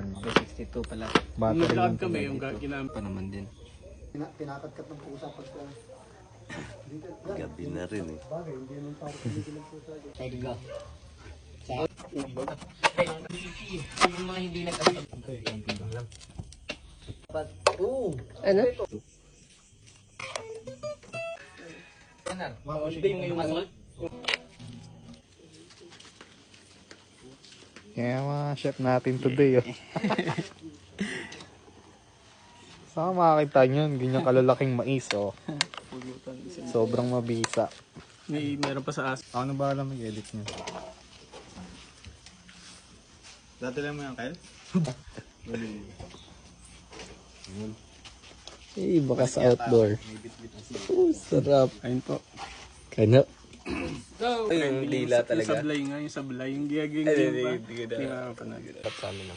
262 pala. Battery Nag-vlog yung kami yung ginamit. Pa naman din. Pinakatkat ng pusa pag Gabi na rin eh. bagay, hindi naman parang kinikilig pusa. Edga. Yung mga hindi nagkakapag. Ano? Hindi yung masakit. Kaya mga chef natin today. Oh. Saan makakita nyo? Ganyan kalalaking mais. Oh. Sobrang mabisa. Meron pa sa as. Ako na ba alam mag-edit nyo? Dati lang mo yan, Kyle? Eh, baka sa outdoor. Sarap. Ayun po. Kano? Yung dila talaga. Yung sablay nga, yung sablay. Yung giyaging Ay, ba? hindi Hindi nga pa na. Sa amin na.